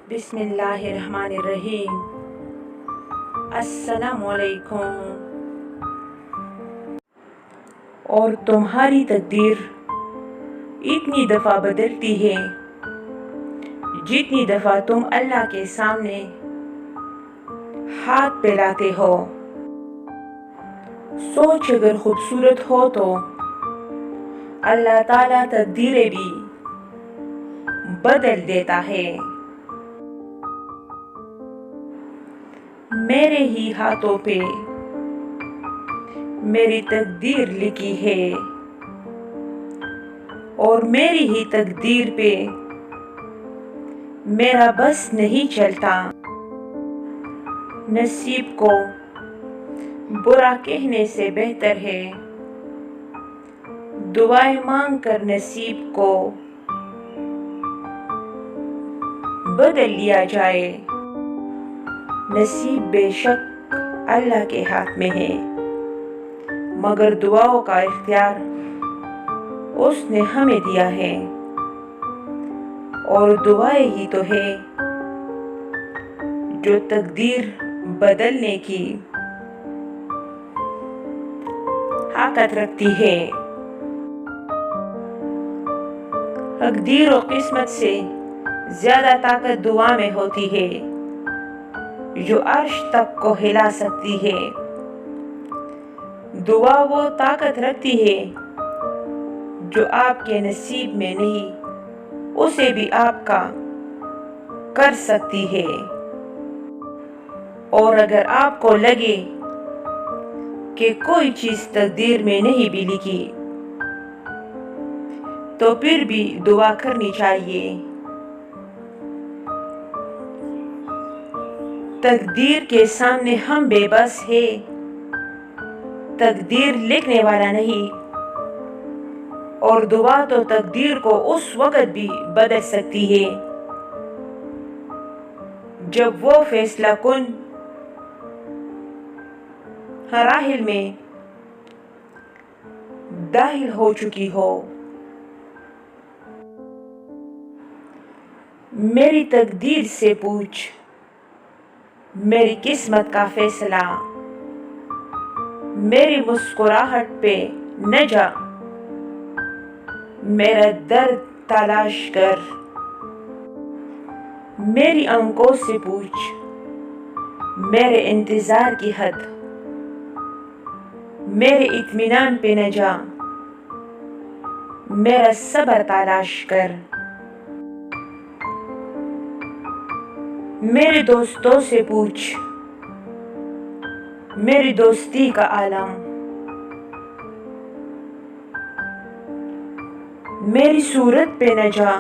بسم اللہ الرحمن الرحیم۔ السلام علیکم۔ اور تمہاری تقدیر اتنی دفعہ بدلتی ہے جتنی دفعہ تم اللہ کے سامنے ہاتھ پھیلاتے ہو۔ سوچ اگر خوبصورت ہو تو اللہ تعالیٰ تقدیریں بھی بدل دیتا ہے۔ میرے ہی ہاتھوں پہ میری تقدیر لکھی ہے اور میری ہی تقدیر پہ میرا بس نہیں چلتا۔ نصیب کو برا کہنے سے بہتر ہے دعائیں مانگ کر نصیب کو بدل لیا جائے۔ نصیب بے شک اللہ کے ہاتھ میں ہے، مگر دعاؤں کا اختیار اس نے ہمیں دیا ہے، اور دعائیں ہی تو ہے جو تقدیر بدلنے کی طاقت رکھتی ہے۔ تقدیر و قسمت سے زیادہ طاقت دعا میں ہوتی ہے جو عرش تک کو ہلا سکتی ہے۔ دعا وہ طاقت رکھتی ہے جو آپ کے نصیب میں نہیں اسے بھی آپ کا کر سکتی ہے۔ اور اگر آپ کو لگے کہ کوئی چیز تقدیر میں نہیں بھی لکھی تو پھر بھی دعا کرنی چاہیے۔ تقدیر کے سامنے ہم بے بس ہیں، تقدیر لکھنے والا نہیں، اور دعا تو تقدیر کو اس وقت بھی بدل سکتی ہے جب وہ فیصلہ کن مراحل میں داخل ہو چکی ہو۔ میری تقدیر سے پوچھ، میری قسمت کا فیصلہ، میری مسکراہٹ پہ نہ جا، میرا درد تلاش کر۔ میری آنکھوں سے پوچھ، میرے انتظار کی حد، میرے اطمینان پہ نہ جا، میرا صبر تلاش کر۔ میرے دوستوں سے پوچھ، میری دوستی کا عالم، میری صورت پہ نہ جا،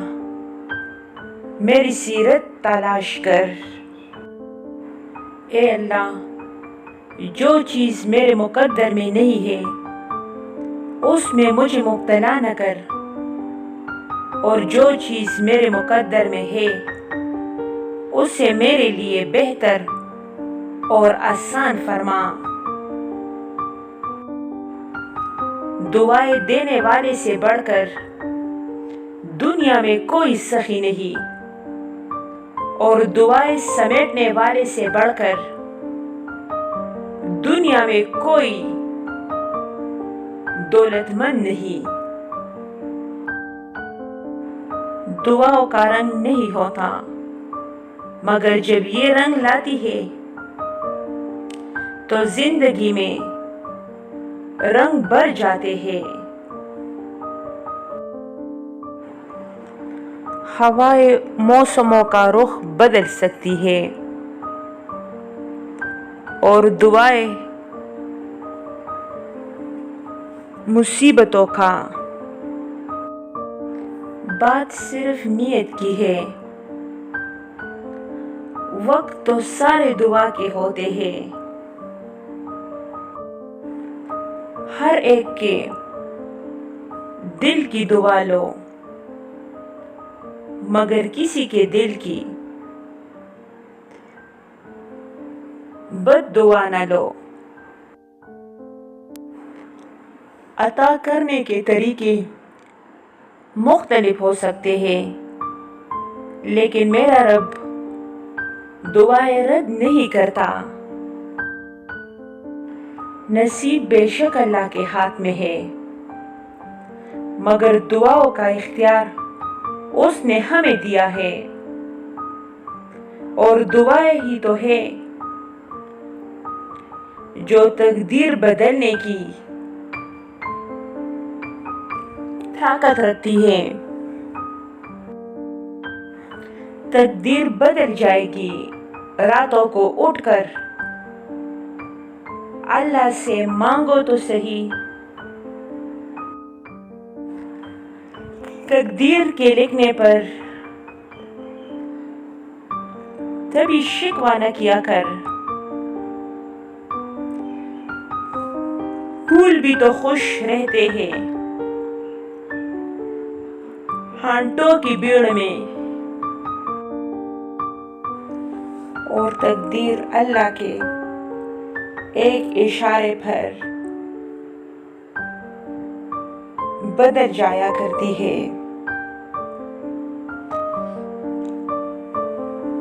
میری سیرت تلاش کر۔ اے اللہ، جو چیز میرے مقدر میں نہیں ہے اس میں مجھے مبتلا نہ کر، اور جو چیز میرے مقدر میں ہے اسے میرے لیے بہتر اور آسان فرما۔ دعائیں دینے والے سے بڑھ کر دنیا میں کوئی سخی نہیں، اور دعائیں سمیٹنے والے سے بڑھ کر دنیا میں کوئی دولت مند نہیں۔ دعاؤں کا رنگ نہیں ہوتا، مگر جب یہ رنگ لاتی ہے تو زندگی میں رنگ بھر جاتے ہیں۔ ہوائیں موسموں کا رخ بدل سکتی ہے، اور دعائیں مصیبتوں کا۔ بات صرف نیت کی ہے، وقت تو سارے دعا کے ہوتے ہیں۔ ہر ایک کے دل کی دعا لو، مگر کسی کے دل کی بد دعا نہ لو۔ عطا کرنے کے طریقے مختلف ہو سکتے ہیں، لیکن میرا رب دعائیں رد نہیں کرتا۔ نصیب بے شک اللہ کے ہاتھ میں ہے، مگر دعاؤں کا اختیار اس نے ہمیں دیا ہے، اور دعائیں ہی تو ہے جو تقدیر بدلنے کی طاقت رکھتی ہے۔ تقدیر بدل جائے گی راتوں کو اٹھ کر، اللہ سے مانگو تو صحیح۔ تقدیر کے لکھنے پر کبھی شکوہ نہ کیا کر، پھول بھی تو خوش رہتے ہیں ہانٹوں کی بھیڑ میں، اور تقدیر اللہ کے ایک اشارے پر بدل جایا کرتی ہے۔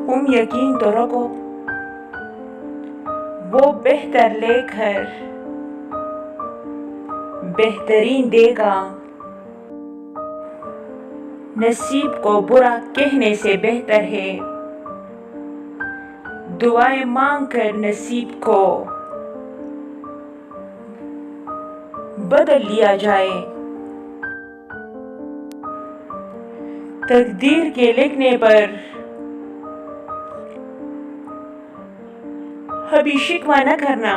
تم یقین تو رکھو، وہ بہتر لے کر بہترین دے گا۔ نصیب کو برا کہنے سے بہتر ہے دعائیں مانگ کر نصیب کو بدل لیا جائے۔ تقدیر کے لکھنے پر کبھی شکوہ نہ کرنا۔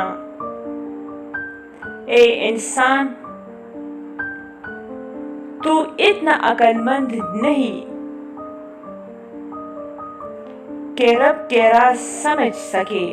اے انسان، تو اتنا عقل مند نہیں کہ رب کے راز سمجھ سکے۔